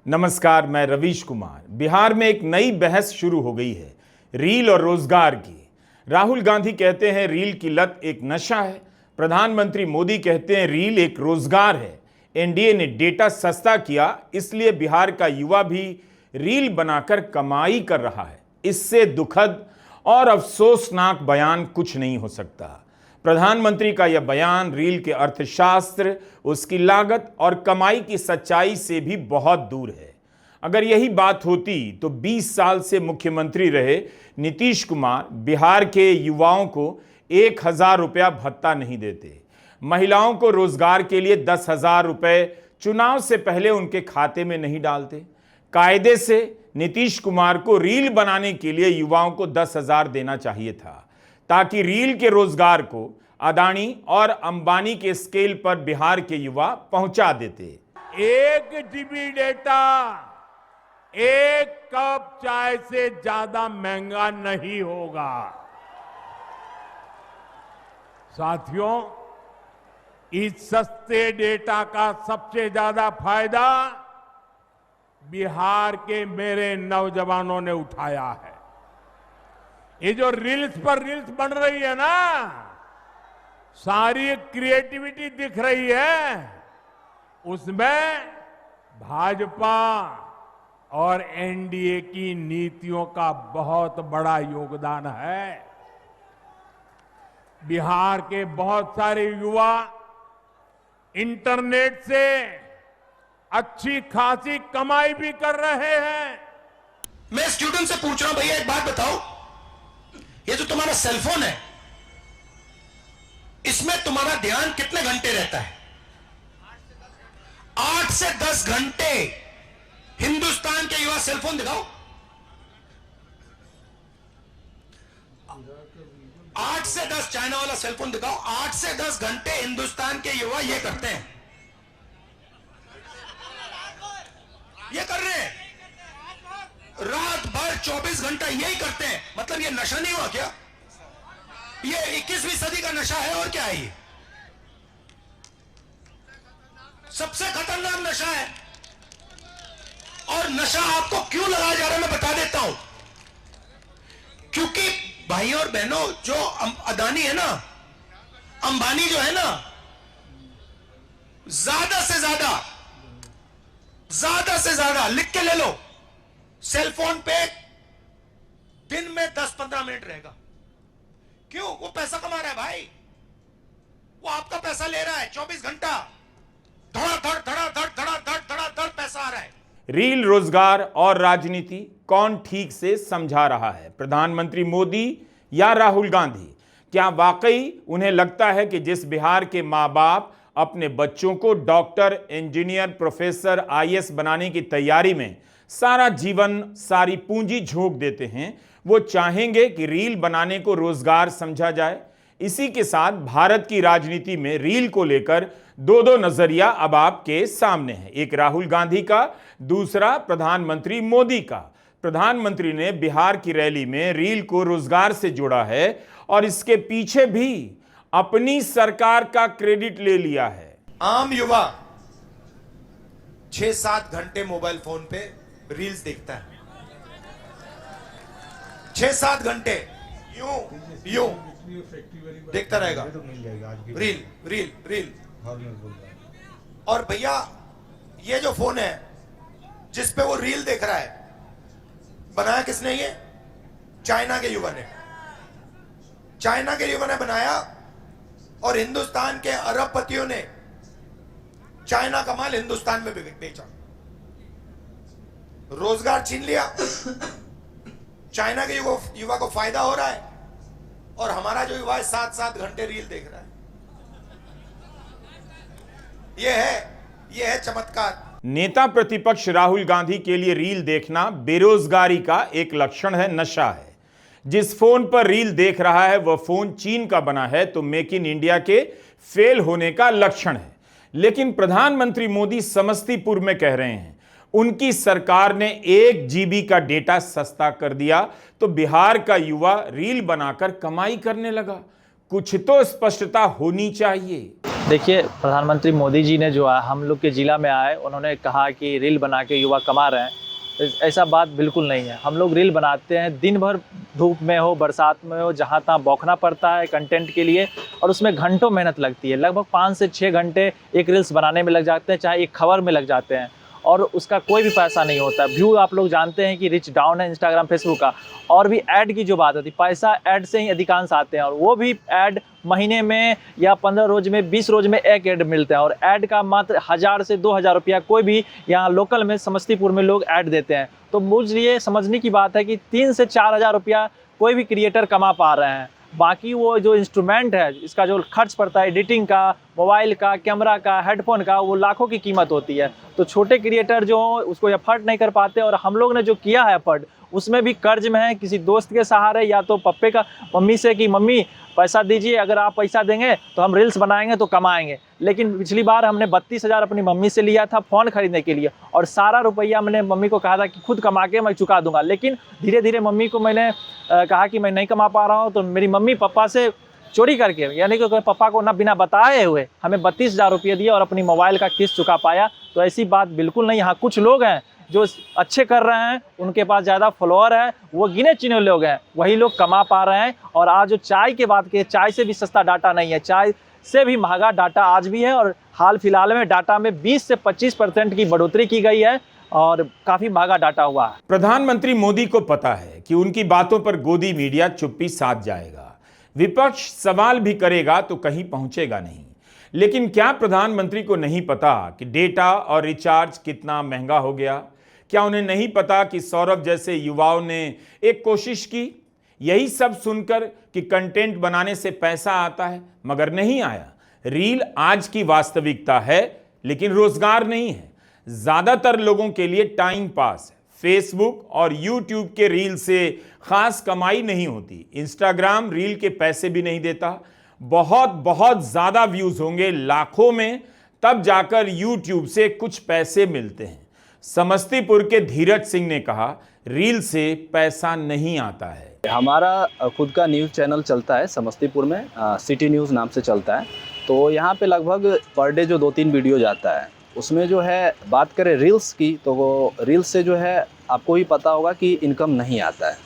नमस्कार, मैं रवीश कुमार। बिहार में एक नई बहस शुरू हो गई है, रील और रोजगार की। राहुल गांधी कहते हैं रील की लत एक नशा है। प्रधानमंत्री मोदी कहते हैं रील एक रोजगार है। एनडीए ने डेटा सस्ता किया, इसलिए बिहार का युवा भी रील बनाकर कमाई कर रहा है। इससे दुखद और अफसोसनाक बयान कुछ नहीं हो सकता। प्रधानमंत्री का यह बयान रील के अर्थशास्त्र, उसकी लागत और कमाई की सच्चाई से भी बहुत दूर है। अगर यही बात होती तो 20 साल से मुख्यमंत्री रहे नीतीश कुमार बिहार के युवाओं को 1000 रुपया भत्ता नहीं देते, महिलाओं को रोजगार के लिए 10,000 रुपए चुनाव से पहले उनके खाते में नहीं डालते। कायदे से नीतीश कुमार को रील बनाने के लिए युवाओं को 10,000 देना चाहिए था, ताकि रील के रोजगार को अदानी और अंबानी के स्केल पर बिहार के युवा पहुंचा देते। 1 GB डेटा 1 कप चाय से ज्यादा महंगा नहीं होगा। साथियों, इस सस्ते डेटा का सबसे ज्यादा फायदा बिहार के मेरे नौजवानों ने उठाया है। ये जो रील्स पर रील्स बन रही है ना, सारी क्रिएटिविटी दिख रही है, उसमें भाजपा और एनडीए की नीतियों का बहुत बड़ा योगदान है। बिहार के बहुत सारे युवा इंटरनेट से अच्छी खासी कमाई भी कर रहे हैं। मैं स्टूडेंट से पूछ रहा हूं, भैया एक बात बताओ, ये जो तुम्हारा सेलफोन है, इसमें तुम्हारा ध्यान कितने घंटे रहता है? 8 से 10 घंटे। हिंदुस्तान के युवा सेलफोन दिखाओ। 8 से 10 चाइना वाला सेलफोन दिखाओ। 8 से 10 घंटे हिंदुस्तान के युवा ये करते हैं, ये कर रहे हैं रात भर 24 घंटा यही करते हैं। मतलब ये नशा नहीं हुआ क्या? ये 21वीं सदी का नशा है और क्या है? ये सबसे खतरनाक नशा है। और नशा आपको क्यों लगाया जा रहा है मैं बता देता हूं। क्योंकि भाइयों और बहनों, जो अदानी है ना, अंबानी जो है ना, ज्यादा से ज्यादा लिख के ले लो, सेलफोन पे दिन में 10-15 मिनट रहेगा। क्यों? वो पैसा कमा रहा है भाई, वो आपका पैसा ले रहा है। 24 घंटा धड़ाधड़ पैसा आ रहा है। रील, रोजगार और राजनीति कौन ठीक से समझा रहा है, प्रधानमंत्री मोदी या राहुल गांधी? क्या वाकई उन्हें लगता है कि जिस बिहार के मां बाप अपने बच्चों को डॉक्टर, इंजीनियर, प्रोफेसर, आईएएस बनाने की तैयारी में सारा जीवन, सारी पूंजी झोंक देते हैं, वो चाहेंगे कि रील बनाने को रोजगार समझा जाए? इसी के साथ भारत की राजनीति में रील को लेकर दो नजरिया अब आपके सामने है, एक राहुल गांधी का, दूसरा प्रधानमंत्री मोदी का। प्रधानमंत्री ने बिहार की रैली में रील को रोजगार से जोड़ा है और इसके पीछे भी अपनी सरकार का क्रेडिट ले लिया है। आम युवा 6-7 घंटे मोबाइल फोन पे रील्स देखता है। 6-7 घंटे यूं देखता रहेगा, रील रील रील। और भैया, ये जो फोन है जिस पे वो रील देख रहा है, बनाया किसने? ये चाइना के युवा ने। चाइना के युवा ने बनाया और हिंदुस्तान के अरबपतियों ने चाइना का माल हिंदुस्तान में बेचा, रोजगार छीन लिया। चाइना के युवा को फायदा हो रहा है और हमारा जो युवा है 7-7 घंटे रील देख रहा है। यह है चमत्कार। नेता प्रतिपक्ष राहुल गांधी के लिए रील देखना बेरोजगारी का एक लक्षण है, नशा है। जिस फोन पर रील देख रहा है वह फोन चीन का बना है, तो मेक इन इंडिया के फेल होने का लक्षण है। लेकिन प्रधानमंत्री मोदी समस्तीपुर में कह रहे हैं उनकी सरकार ने 1 GB का डेटा सस्ता कर दिया तो बिहार का युवा रील बनाकर कमाई करने लगा। कुछ तो स्पष्टता होनी चाहिए। देखिए, प्रधानमंत्री मोदी जी ने जो है हम लोग के ज़िला में आए, उन्होंने कहा कि रील बना के युवा कमा रहे हैं। ऐसा बात बिल्कुल नहीं है। हम लोग रील बनाते हैं, दिन भर धूप में हो, बरसात में हो, जहाँ तहाँ बौखना पड़ता है कंटेंट के लिए, और उसमें घंटों मेहनत लगती है। लगभग 5 से 6 घंटे एक रील्स बनाने में लग जाते हैं, चाहे एक खबर में लग जाते हैं, और उसका कोई भी पैसा नहीं होता। व्यू आप लोग जानते हैं कि रिच डाउन है इंस्टाग्राम फेसबुक का। और भी ऐड की जो बात होती है, पैसा ऐड से ही अधिकांश आते हैं, और वो भी ऐड महीने में या 15 रोज में 20 रोज में एक ऐड मिलता है, और ऐड का मात्र 1000 से 2000 रुपया कोई भी यहाँ लोकल में समस्तीपुर में लोग ऐड देते हैं। तो मुझे ये समझने की बात है कि 3 से 4000 रुपया कोई भी क्रिएटर कमा पा रहे हैं। बाकी वो जो इंस्ट्रूमेंट है, इसका जो खर्च पड़ता है एडिटिंग का, मोबाइल का, कैमरा का, हेडफोन का, वो लाखों की कीमत होती है। तो छोटे क्रिएटर जो उसको एफर्ट नहीं कर पाते, और हम लोग ने जो किया है एफर्ट, उसमें भी कर्ज में है, किसी दोस्त के सहारे, या तो पप्पे का मम्मी से कि मम्मी पैसा दीजिए, अगर आप पैसा देंगे तो हम रील्स बनाएंगे तो कमाएंगे। लेकिन पिछली बार हमने 32,000 अपनी मम्मी से लिया था फ़ोन खरीदने के लिए, और सारा रुपया मैंने मम्मी को कहा था कि खुद कमा के मैं चुका दूंगा। लेकिन धीरे धीरे मम्मी को मैंने कहा कि मैं नहीं कमा पा रहा हूँ, तो मेरी मम्मी पापा से चोरी करके, यानी कि पापा को ना बिना बताए हुए हमें 32,000 रुपये दिए और अपनी मोबाइल का किस्त चुका पाया। तो ऐसी बात बिल्कुल नहीं। हाँ, कुछ लोग हैं जो अच्छे कर रहे हैं, उनके पास ज़्यादा फॉलोअर है, वो गिने चुने लोग हैं, वही लोग कमा पा रहे हैं। और आज जो चाय की बात की, चाय से भी सस्ता डाटा नहीं है, चाय से भी महंगा डाटा आज भी है। और हाल फिलहाल में डाटा में 20 से 25% की बढ़ोतरी की गई है, और काफ़ी महंगा डाटा हुआ है। प्रधानमंत्री मोदी को पता है कि उनकी बातों पर गोदी मीडिया चुप्पी साध जाएगा, विपक्ष सवाल भी करेगा तो कहीं पहुंचेगा नहीं। लेकिन क्या प्रधानमंत्री को नहीं पता कि डेटा और रिचार्ज कितना महंगा हो गया? क्या उन्हें नहीं पता कि सौरभ जैसे युवाओं ने एक कोशिश की, यही सब सुनकर कि कंटेंट बनाने से पैसा आता है, मगर नहीं आया। रील आज की वास्तविकता है, लेकिन रोजगार नहीं है। ज्यादातर लोगों के लिए टाइम पास है। फेसबुक और यूट्यूब के रील से खास कमाई नहीं होती। इंस्टाग्राम रील के पैसे भी नहीं देता। बहुत बहुत ज्यादा व्यूज होंगे, लाखों में, तब जाकर यूट्यूब से कुछ पैसे मिलते हैं। समस्तीपुर के धीरज सिंह ने कहा, रील से पैसा नहीं आता है। हमारा खुद का न्यूज़ चैनल चलता है समस्तीपुर में, सिटी न्यूज़ नाम से चलता है। तो यहाँ पे लगभग पर डे जो 2-3 वीडियो जाता है, उसमें जो है बात करें रील्स की, तो वो रील्स से जो है आपको ही पता होगा कि इनकम नहीं आता है।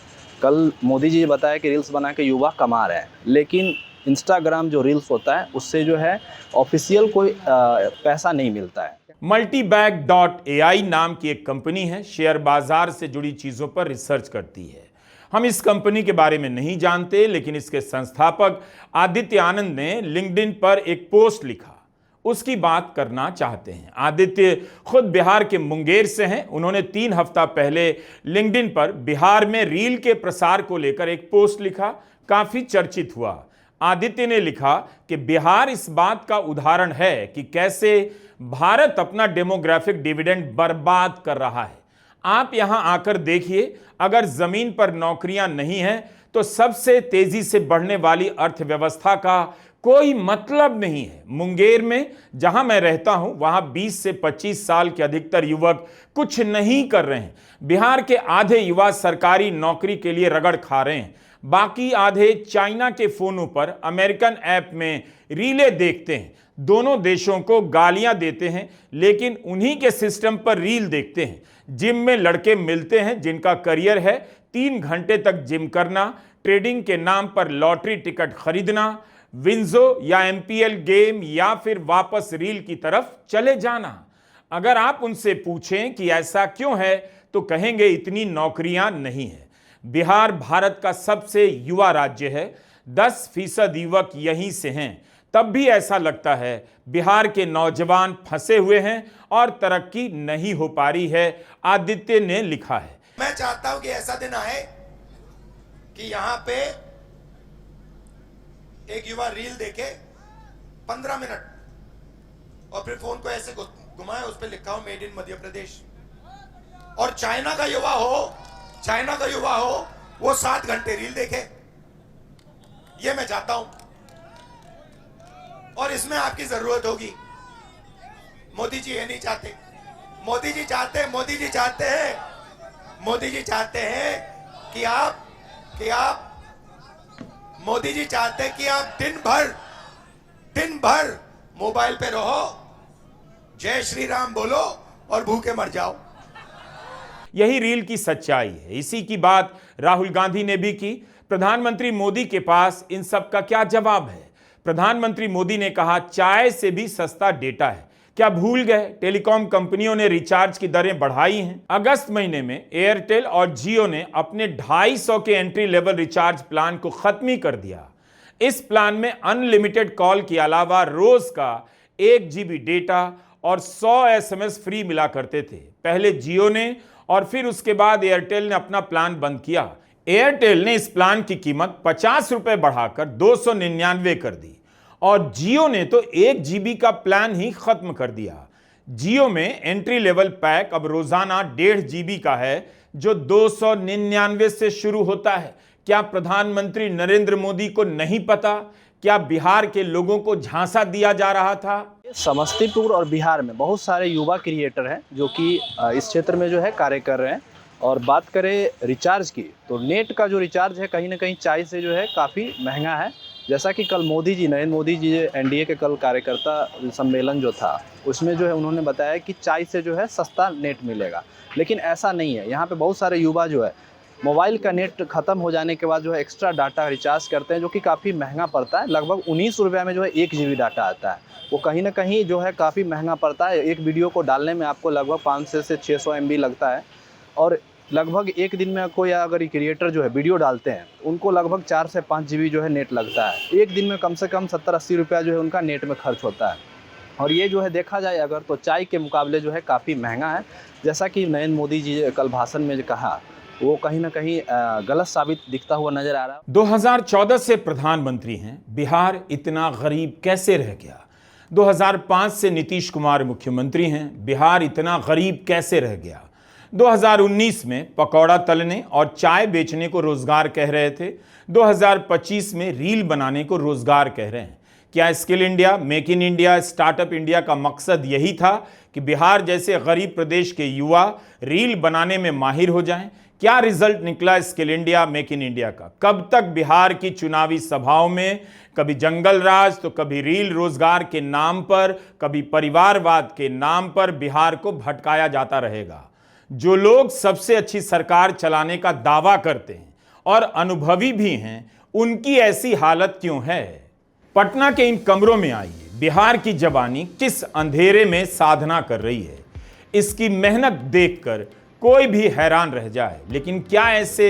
कल मोदी जी बताया कि रील्स बना के युवा कमा रहे हैं, लेकिन इंस्टाग्राम जो रील्स होता है उससे जो है ऑफिशियल कोई पैसा नहीं मिलता है। Multibag.ai नाम की एक कंपनी है, शेयर बाजार से जुड़ी चीजों पर रिसर्च करती है। हम इस कंपनी के बारे में नहीं जानते, लेकिन इसके संस्थापक आदित्य आनंद ने लिंक्डइन पर एक पोस्ट लिखा, उसकी बात करना चाहते हैं। आदित्य खुद बिहार के मुंगेर से हैं। उन्होंने 3 हफ्ता पहले लिंक्डइन पर बिहार में रील के प्रसार को लेकर एक पोस्ट लिखा, काफी चर्चित हुआ। आदित्य ने लिखा कि बिहार इस बात का उदाहरण है कि कैसे भारत अपना डेमोग्राफिक डिविडेंड बर्बाद कर रहा है। आप यहां आकर देखिए, अगर जमीन पर नौकरियां नहीं हैं तो सबसे तेजी से बढ़ने वाली अर्थव्यवस्था का कोई मतलब नहीं है। मुंगेर में जहां मैं रहता हूं, वहां 20 से 25 साल के अधिकतर युवक कुछ नहीं कर रहे हैं। बिहार के आधे युवा सरकारी नौकरी के लिए रगड़ खा रहे हैं, बाकी आधे चाइना के फोनों पर अमेरिकन ऐप में रीलें देखते हैं, दोनों देशों को गालियां देते हैं, लेकिन उन्हीं के सिस्टम पर रील देखते हैं। जिम में लड़के मिलते हैं जिनका करियर है 3 घंटे तक जिम करना, ट्रेडिंग के नाम पर लॉटरी टिकट खरीदना, विंजो या एमपीएल गेम, या फिर वापस रील की तरफ चले जाना। अगर आप उनसे पूछें कि ऐसा क्यों है, तो कहेंगे इतनी नौकरियां नहीं है। बिहार भारत का सबसे युवा राज्य है, 10% युवक यहीं से हैं। तब भी ऐसा लगता है बिहार के नौजवान फंसे हुए हैं और तरक्की नहीं हो पा रही है, आदित्य ने लिखा है। मैं चाहता हूं कि ऐसा दिन आए कि यहां पे एक युवा रील देखे 15 मिनट और फिर फोन को ऐसे घुमाए, उस पर लिखा हो मेड इन मध्य प्रदेश, और चाइना का युवा हो वो 7 घंटे रील देखे। ये मैं चाहता हूं, और इसमें आपकी जरूरत होगी। मोदी जी ये नहीं चाहते। मोदी जी चाहते हैं कि आप मोदी जी चाहते हैं कि आप दिन भर मोबाइल पे रहो, जय श्री राम बोलो और भूखे मर जाओ। यही रील की सच्चाई है। इसी की बात राहुल गांधी ने भी की। प्रधानमंत्री मोदी के पास इन सब का क्या जवाब है? प्रधानमंत्री मोदी ने कहा चाय से भी सस्ता डेटा है। क्या भूल गए टेलीकॉम कंपनियों ने रिचार्ज की दरें बढ़ाई हैं? अगस्त महीने में एयरटेल और जियो ने अपने 250 के एंट्री लेवल रिचार्ज प्लान को खत्म ही कर दिया। इस प्लान में अनलिमिटेड कॉल के अलावा रोज का 1 GB डेटा और 100 SMS फ्री मिला करते थे। पहले जियो ने और फिर उसके बाद एयरटेल ने अपना प्लान बंद किया। एयरटेल ने इस प्लान की कीमत 50 रुपए बढ़ाकर 299 कर दी और जियो ने तो 1 GB का प्लान ही खत्म कर दिया। जियो में एंट्री लेवल पैक अब रोजाना 1.5 GB का है जो 299 से शुरू होता है। क्या प्रधानमंत्री नरेंद्र मोदी को नहीं पता? क्या बिहार के लोगों को झांसा दिया जा रहा था? समस्तीपुर और बिहार में बहुत सारे युवा क्रिएटर हैं जो कि इस क्षेत्र में जो है कार्य कर रहे हैं। और बात करें रिचार्ज की, तो नेट का जो रिचार्ज है कहीं ना कहीं चाय से जो है काफ़ी महंगा है। जैसा कि कल नरेंद्र मोदी जी एनडीए के कल कार्यकर्ता सम्मेलन जो था उसमें जो है उन्होंने बताया कि चाय से जो है सस्ता नेट मिलेगा, लेकिन ऐसा नहीं है। यहाँ पे बहुत सारे युवा जो है मोबाइल का नेट ख़त्म हो जाने के बाद जो है एक्स्ट्रा डाटा रिचार्ज करते हैं जो कि काफ़ी महंगा पड़ता है। लगभग 19 रुपये में जो है 1 GB डाटा आता है। वो कहीं ना कहीं जो है काफ़ी महंगा पड़ता है। एक वीडियो को डालने में आपको लगभग 500 से 600 MB लगता है और लगभग एक दिन में कोई अगर क्रिएटर जो है वीडियो डालते हैं उनको लगभग 4 से 5 GB जो है नेट लगता है। एक दिन में कम से कम 70-80 रुपया जो है उनका नेट में खर्च होता है। और ये जो है देखा जाए अगर तो चाय के मुकाबले जो है काफ़ी महंगा है। जैसा कि नरेंद्र मोदी जी कल भाषण में कहा वो कहीं ना कहीं गलत साबित दिखता हुआ नजर आ रहा है। 2014 से प्रधानमंत्री हैं। बिहार इतना गरीब कैसे रह गया? 2005 से नीतीश कुमार मुख्यमंत्री हैं। बिहार इतना गरीब कैसे रह गया? 2019 में पकौड़ा तलने और चाय बेचने को रोजगार कह रहे थे। 2025 में रील बनाने को रोजगार कह रहे हैं। क्या skill India, make in India, startup India का मकसद यही था कि बिहार जैसे गरीब प्रदेश के युवा रील बनाने में माहिर हो जाएं? क्या रिजल्ट निकला skill India, make in India का? कब तक बिहार की चुनावी सभाओं में कभी जंगल राज तो कभी रील रोजगार के नाम पर, कभी परिवारवाद के नाम पर बिहार को भटकाया जाता रहेगा? जो लोग सबसे अच्छी सरकार चलाने का दावा करते हैं और अनुभवी भी हैं, उनकी ऐसी हालत क्यों है? पटना के इन कमरों में आइए, बिहार की जवानी किस अंधेरे में साधना कर रही है। इसकी मेहनत देखकर कोई भी हैरान रह जाए। लेकिन क्या ऐसे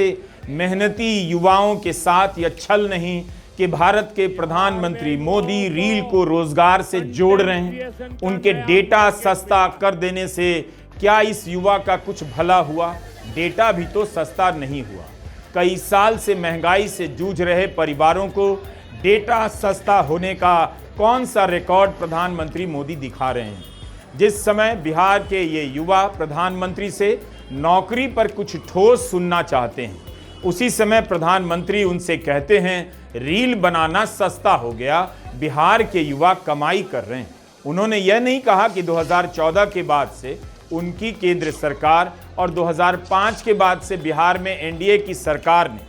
मेहनती युवाओं के साथ यह छल नहीं कि भारत के प्रधानमंत्री मोदी रील को रोजगार से जोड़ रहे हैं? उनके डेटा सस्ता कर देने से क्या इस युवा का कुछ भला हुआ? डेटा भी तो सस्ता नहीं हुआ। कई साल से महंगाई से जूझ रहे परिवारों को डेटा सस्ता होने का कौन सा रिकॉर्ड प्रधानमंत्री मोदी दिखा रहे हैं? जिस समय बिहार के ये युवा प्रधानमंत्री से नौकरी पर कुछ ठोस सुनना चाहते हैं, उसी समय प्रधानमंत्री उनसे कहते हैं रील बनाना सस्ता हो गया, बिहार के युवा कमाई कर रहे हैं। उन्होंने यह नहीं कहा कि 2014 के बाद से उनकी केंद्र सरकार और 2005 के बाद से बिहार में एनडीए की सरकार ने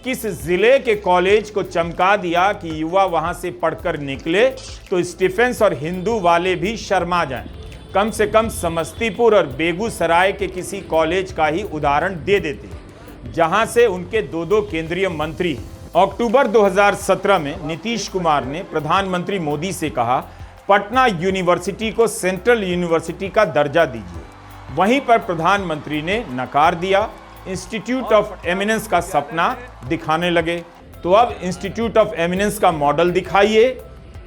किस जिले के कॉलेज को चमका दिया कि युवा वहां से पढ़कर निकले तो स्टीफेंस और हिंदू वाले भी शर्मा जाएं। कम से कम समस्तीपुर और बेगूसराय के किसी कॉलेज का ही उदाहरण दे देते, जहां से उनके 2 केंद्रीय मंत्री हैं। अक्टूबर 2017 में नीतीश कुमार ने प्रधानमंत्री मोदी से कहा पटना यूनिवर्सिटी को सेंट्रल यूनिवर्सिटी का दर्जा दीजिए। वहीं पर प्रधानमंत्री ने नकार दिया। इंस्टीट्यूट ऑफ एमिनेंस का सपना दिखाने लगे। तो अब इंस्टीट्यूट ऑफ एमिनेंस का मॉडल दिखाइए।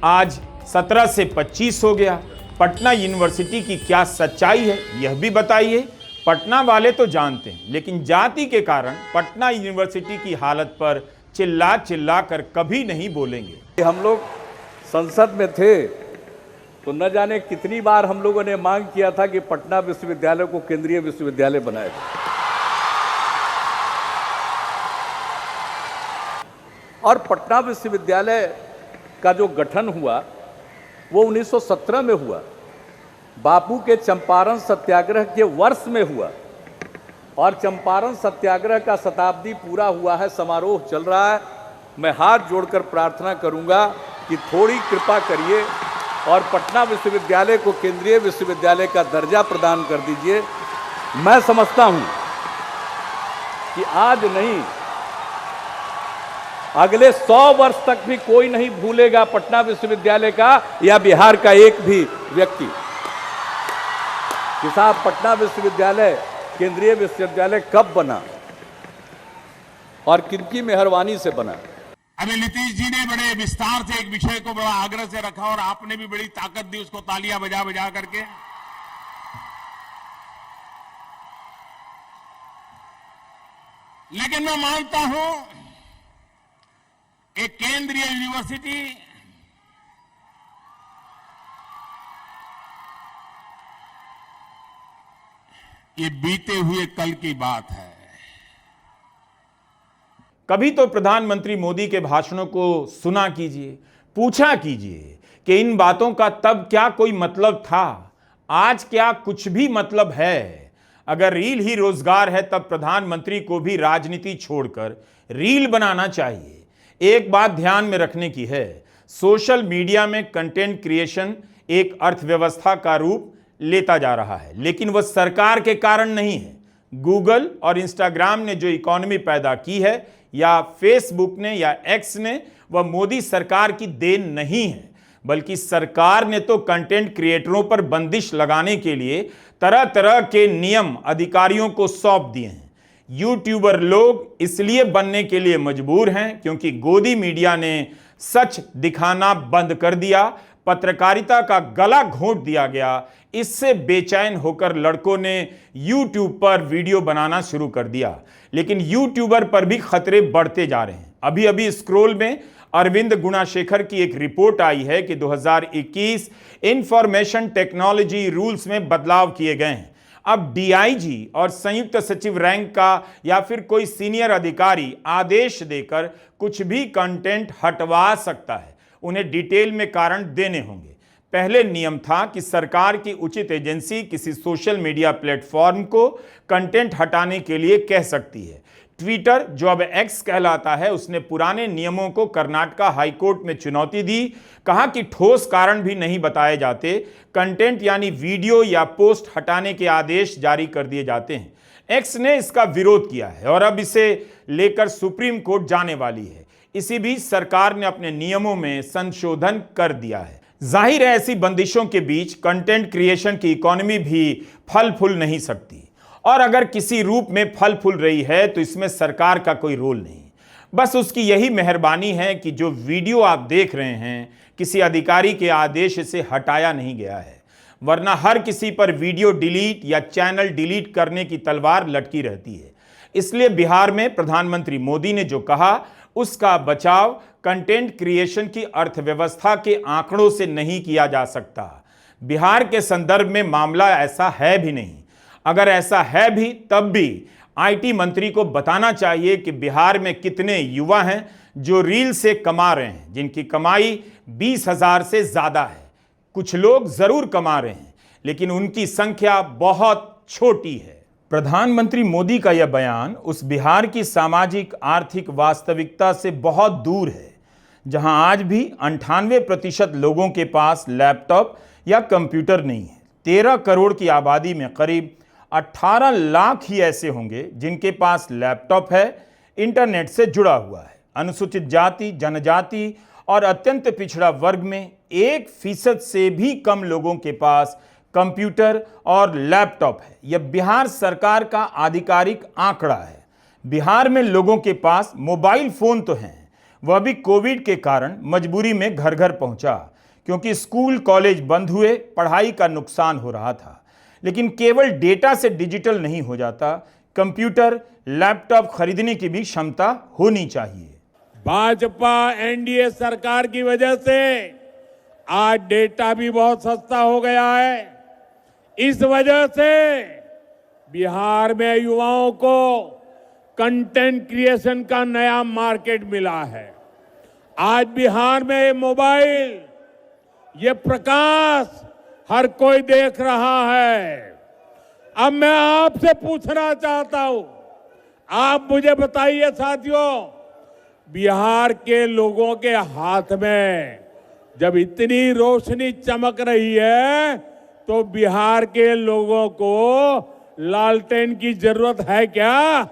आज 17 से 25 हो गया। पटना यूनिवर्सिटी की क्या सच्चाई है यह भी बताइए। पटना वाले तो जानते हैं, लेकिन जाति के कारण पटना यूनिवर्सिटी की हालत पर चिल्ला चिल्ला कर कभी नहीं बोलेंगे। हम लोग संसद में थे तो न जाने कितनी बार हम लोगों ने मांग किया था कि पटना विश्वविद्यालय को केंद्रीय विश्वविद्यालय बनाए। और पटना विश्वविद्यालय का जो गठन हुआ वो 1917 में हुआ। बापू के चंपारण सत्याग्रह के वर्ष में हुआ और चंपारण सत्याग्रह का शताब्दी पूरा हुआ है, समारोह चल रहा है। मैं हाथ जोड़कर प्रार्थना करूंगा कि थोड़ी कृपा करिए और पटना विश्वविद्यालय को केंद्रीय विश्वविद्यालय का दर्जा प्रदान कर दीजिए। मैं समझता हूं कि आज नहीं, अगले 100 वर्ष तक भी कोई नहीं भूलेगा पटना विश्वविद्यालय का या बिहार का एक भी व्यक्ति कि साहब पटना विश्वविद्यालय केंद्रीय विश्वविद्यालय कब बना और किनकी मेहरबानी से बना। अभी नीतीश जी ने बड़े विस्तार से एक विषय को बड़ा आग्रह से रखा और आपने भी बड़ी ताकत दी उसको तालियां बजा बजा करके। लेकिन मैं मानता हूं एक केंद्रीय यूनिवर्सिटी ये बीते हुए कल की बात है। कभी तो प्रधानमंत्री मोदी के भाषणों को सुना कीजिए, पूछा कीजिए कि इन बातों का तब क्या कोई मतलब था, आज क्या कुछ भी मतलब है। अगर रील ही रोजगार है तब प्रधानमंत्री को भी राजनीति छोड़कर रील बनाना चाहिए। एक बात ध्यान में रखने की है, सोशल मीडिया में कंटेंट क्रिएशन एक अर्थव्यवस्था का रूप लेता जा रहा है, लेकिन वह सरकार के कारण नहीं है। गूगल और इंस्टाग्राम ने जो इकोनॉमी पैदा की है या फेसबुक ने या एक्स ने, वह मोदी सरकार की देन नहीं है, बल्कि सरकार ने तो कंटेंट क्रिएटरों पर बंदिश लगाने के लिए तरह तरह के नियम अधिकारियों को सौंप दिए हैं। यूट्यूबर लोग इसलिए बनने के लिए मजबूर हैं क्योंकि गोदी मीडिया ने सच दिखाना बंद कर दिया, पत्रकारिता का गला घोंट दिया गया। इससे बेचैन होकर लड़कों ने YouTube पर वीडियो बनाना शुरू कर दिया, लेकिन यूट्यूबर पर भी खतरे बढ़ते जा रहे हैं। अभी अभी स्क्रोल में अरविंद गुणाशेखर की एक रिपोर्ट आई है कि 2021 इंफॉर्मेशन टेक्नोलॉजी रूल्स में बदलाव किए गए हैं। अब DIG और संयुक्त सचिव रैंक का या फिर कोई सीनियर अधिकारी आदेश देकर कुछ भी कंटेंट हटवा सकता है। उन्हें डिटेल में कारण देने होंगे। पहले नियम था कि सरकार की उचित एजेंसी किसी सोशल मीडिया प्लेटफॉर्म को कंटेंट हटाने के लिए कह सकती है। ट्विटर, जो अब एक्स कहलाता है, उसने पुराने नियमों को कर्नाटक हाईकोर्ट में चुनौती दी। कहा कि ठोस कारण भी नहीं बताए जाते, कंटेंट यानी वीडियो या पोस्ट हटाने के आदेश जारी कर दिए जाते हैं। एक्स ने इसका विरोध किया है और अब इसे लेकर सुप्रीम कोर्ट जाने वाली है। इसी बीच सरकार ने अपने नियमों में संशोधन कर दिया है। जाहिर है ऐसी बंदिशों के बीच कंटेंट क्रिएशन की इकोनॉमी भी फल फूल नहीं सकती, और अगर किसी रूप में फल फूल रही है तो इसमें सरकार का कोई रोल नहीं। बस उसकी यही मेहरबानी है कि जो वीडियो आप देख रहे हैं किसी अधिकारी के आदेश से हटाया नहीं गया है, वरना हर किसी पर वीडियो डिलीट या चैनल डिलीट करने की तलवार लटकी रहती है। इसलिए बिहार में प्रधानमंत्री मोदी ने जो कहा उसका बचाव कंटेंट क्रिएशन की अर्थव्यवस्था के आंकड़ों से नहीं किया जा सकता। बिहार के संदर्भ में मामला ऐसा है भी नहीं। अगर ऐसा है भी तब भी IT मंत्री को बताना चाहिए कि बिहार में कितने युवा हैं जो रील से कमा रहे हैं, जिनकी कमाई 20,000 से ज्यादा है। कुछ लोग जरूर कमा रहे हैं, लेकिन उनकी संख्या बहुत छोटी है। प्रधानमंत्री मोदी का यह बयान उस बिहार की सामाजिक आर्थिक वास्तविकता से बहुत दूर है, जहां आज भी 98% लोगों के पास लैपटॉप या कंप्यूटर नहीं है। 13 करोड़ की आबादी में करीब 18 लाख ही ऐसे होंगे जिनके पास लैपटॉप है, इंटरनेट से जुड़ा हुआ है। अनुसूचित जाति, जनजाति और अत्यंत पिछड़ा वर्ग में 1% से भी कम लोगों के पास कंप्यूटर और लैपटॉप है। यह बिहार सरकार का आधिकारिक आंकड़ा है। बिहार में लोगों के पास मोबाइल फोन तो हैं, वह भी कोविड के कारण मजबूरी में घर घर पहुंचा, क्योंकि स्कूल कॉलेज बंद हुए, पढ़ाई का नुकसान हो रहा था। लेकिन केवल डेटा से डिजिटल नहीं हो जाता, कंप्यूटर लैपटॉप खरीदने की भी क्षमता होनी चाहिए। भाजपा NDA सरकार की वजह से आज डेटा भी बहुत सस्ता हो गया है। इस वजह से बिहार में युवाओं को कंटेंट क्रिएशन का नया मार्केट मिला है। आज बिहार में मोबाइल, ये प्रकाश हर कोई देख रहा है। अब मैं आपसे पूछना चाहता हूं, आप मुझे बताइए साथियों, बिहार के लोगों के हाथ में जब इतनी रोशनी चमक रही है तो बिहार के लोगों को लालटेन की जरूरत है क्या?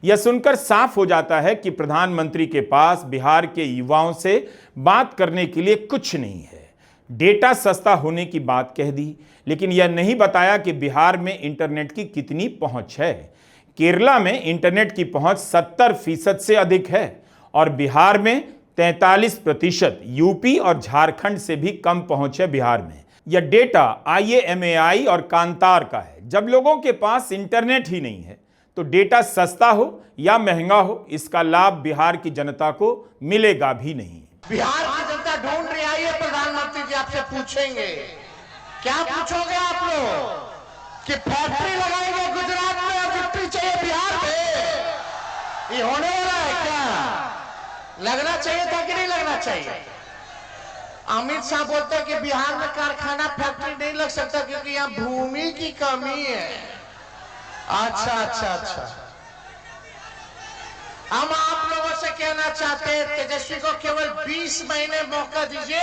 यह सुनकर साफ हो जाता है कि प्रधानमंत्री के पास बिहार के युवाओं से बात करने के लिए कुछ नहीं है। डेटा सस्ता होने की बात कह दी, लेकिन यह नहीं बताया कि बिहार में इंटरनेट की कितनी पहुंच है। केरला में इंटरनेट की पहुंच 70% से अधिक है और बिहार में 43%, यूपी और झारखंड से भी कम पहुंच है बिहार में। यह डेटा IAMAI और कांतार का है। जब लोगों के पास इंटरनेट ही नहीं है तो डेटा सस्ता हो या महंगा हो, इसका लाभ बिहार की जनता को मिलेगा भी नहीं। बिहार की जनता ढूंढ रही है, प्रधानमंत्री जी आपसे पूछेंगे, क्या पूछोगे आप लोग कि फैक्ट्री लगाएंगे गुजरात में और विक्ट्री चाहिए बिहार में? ये होने वाला है क्या? लगना चाहिए था कि नहीं लगना चाहिए? अमित शाह बोलते हैं कि बिहार में कारखाना फैक्ट्री नहीं लग सकता क्योंकि यहाँ भूमि की कमी है। अच्छा अच्छा अच्छा, हम आप लोगों से कहना चाहते हैं तेजस्वी को केवल 20 महीने मौका दीजिए,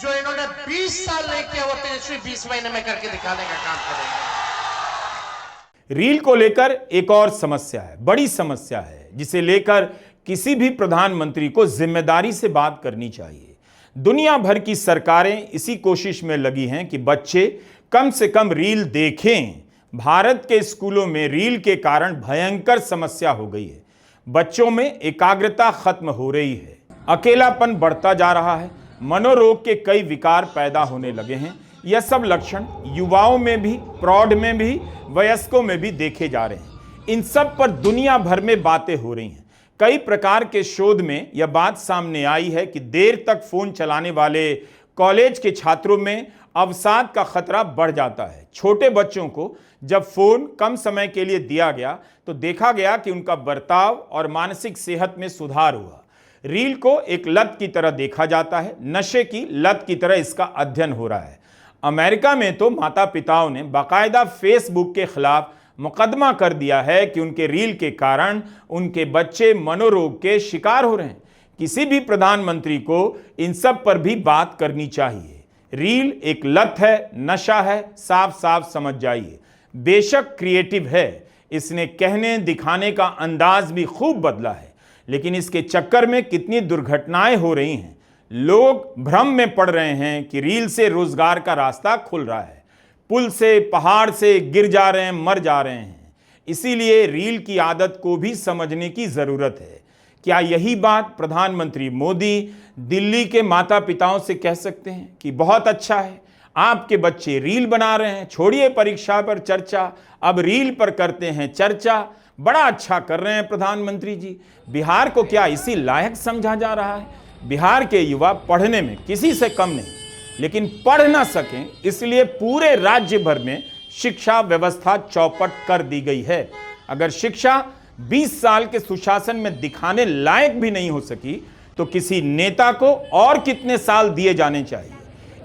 जो इन्होंने 20 साल नहीं किया वो तेजस्वी 20 महीने में करके दिखाने का काम करेंगे। रील को लेकर एक और समस्या है, बड़ी समस्या है, जिसे लेकर किसी भी प्रधानमंत्री को जिम्मेदारी से बात करनी चाहिए। दुनिया भर की सरकारें इसी कोशिश में लगी हैं कि बच्चे कम से कम रील देखें। भारत के स्कूलों में रील के कारण भयंकर समस्या हो गई है। बच्चों में एकाग्रता खत्म हो रही है, अकेलापन बढ़ता जा रहा है, मनोरोग के कई विकार पैदा होने लगे हैं। यह सब लक्षण युवाओं में भी, प्रौढ़ में भी, वयस्कों में भी देखे जा रहे हैं। इन सब पर दुनिया भर में बातें हो रही हैं। कई प्रकार के शोध में यह बात सामने आई है कि देर तक फोन चलाने वाले कॉलेज के छात्रों में अवसाद का खतरा बढ़ जाता है। छोटे बच्चों को जब फोन कम समय के लिए दिया गया तो देखा गया कि उनका बर्ताव और मानसिक सेहत में सुधार हुआ। रील को एक लत की तरह देखा जाता है, नशे की लत की तरह इसका अध्ययन हो रहा है। अमेरिका में तो माता पिताओं ने बाकायदा फेसबुक के खिलाफ मुकदमा कर दिया है कि उनके रील के कारण उनके बच्चे मनोरोग के शिकार हो रहे हैं। किसी भी प्रधानमंत्री को इन सब पर भी बात करनी चाहिए। रील एक लत है, नशा है, साफ साफ समझ जाइए। बेशक क्रिएटिव है, इसने कहने दिखाने का अंदाज भी खूब बदला है, लेकिन इसके चक्कर में कितनी दुर्घटनाएं हो रही हैं। लोग भ्रम में पड़ रहे हैं कि रील से रोजगार का रास्ता खुल रहा है। पुल से, पहाड़ से गिर जा रहे हैं, मर जा रहे हैं। इसीलिए रील की आदत को भी समझने की जरूरत है। क्या यही बात प्रधानमंत्री मोदी दिल्ली के माता पिताओं से कह सकते हैं कि बहुत अच्छा है, आपके बच्चे रील बना रहे हैं, छोड़िए परीक्षा पर चर्चा, अब रील पर करते हैं चर्चा, बड़ा अच्छा कर रहे हैं प्रधानमंत्री जी। बिहार को क्या इसी लायक समझा जा रहा है? बिहार के युवा पढ़ने में किसी से कम नहीं, लेकिन पढ़ ना सकें इसलिए पूरे राज्य भर में शिक्षा व्यवस्था चौपट कर दी गई है। अगर शिक्षा 20 साल के सुशासन में दिखाने लायक भी नहीं हो सकी तो किसी नेता को और कितने साल दिए जाने चाहिए?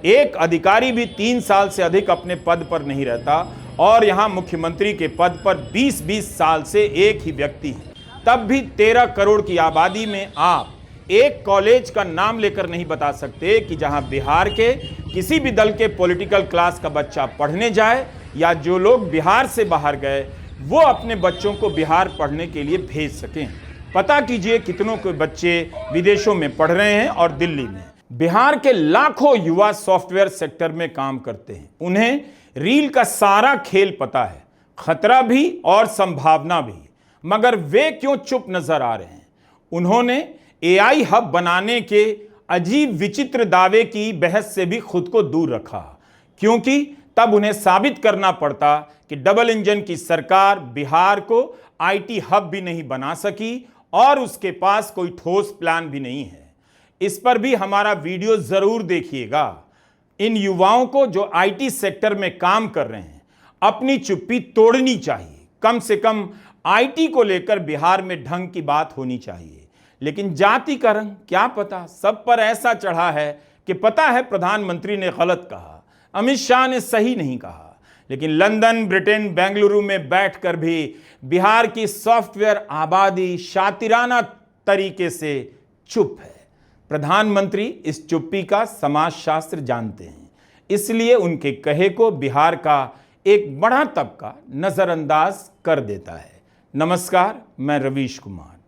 एक अधिकारी भी 3 साल से अधिक अपने पद पर नहीं रहता और यहां मुख्यमंत्री के पद पर 20-20 साल से एक ही व्यक्ति है। तब भी 13 करोड़ की आबादी में आप एक कॉलेज का नाम लेकर नहीं बता सकते कि जहां बिहार के किसी भी दल के पॉलिटिकल क्लास का बच्चा पढ़ने जाए, या जो लोग बिहार से बाहर गए वो अपने बच्चों को बिहार पढ़ने के लिए भेज सकें। पता कीजिए कितनों के बच्चे विदेशों में पढ़ रहे हैं और दिल्ली में। बिहार के लाखों युवा सॉफ्टवेयर सेक्टर में काम करते हैं। उन्हें रील का सारा खेल पता है, खतरा भी और संभावना भी, मगर वे क्यों चुप नजर आ रहे हैं? उन्होंने AI हब बनाने के अजीब विचित्र दावे की बहस से भी खुद को दूर रखा, क्योंकि तब उन्हें साबित करना पड़ता कि डबल इंजन की सरकार बिहार को IT हब भी नहीं बना सकी और उसके पास कोई ठोस प्लान भी नहीं है। इस पर भी हमारा वीडियो जरूर देखिएगा। इन युवाओं को जो IT सेक्टर में काम कर रहे हैं अपनी चुप्पी तोड़नी चाहिए। कम से कम IT को लेकर बिहार में ढंग की बात होनी चाहिए। लेकिन जाति का रंग क्या पता सब पर ऐसा चढ़ा है कि पता है प्रधानमंत्री ने गलत कहा, अमित शाह ने सही नहीं कहा, लेकिन लंदन, ब्रिटेन, बेंगलुरु में बैठकर भी बिहार की सॉफ्टवेयर आबादी शातिराना तरीके से चुप है। प्रधानमंत्री इस चुप्पी का समाजशास्त्र जानते हैं, इसलिए उनके कहे को बिहार का एक बड़ा तबका नजरअंदाज कर देता है। नमस्कार, मैं रवीश कुमार।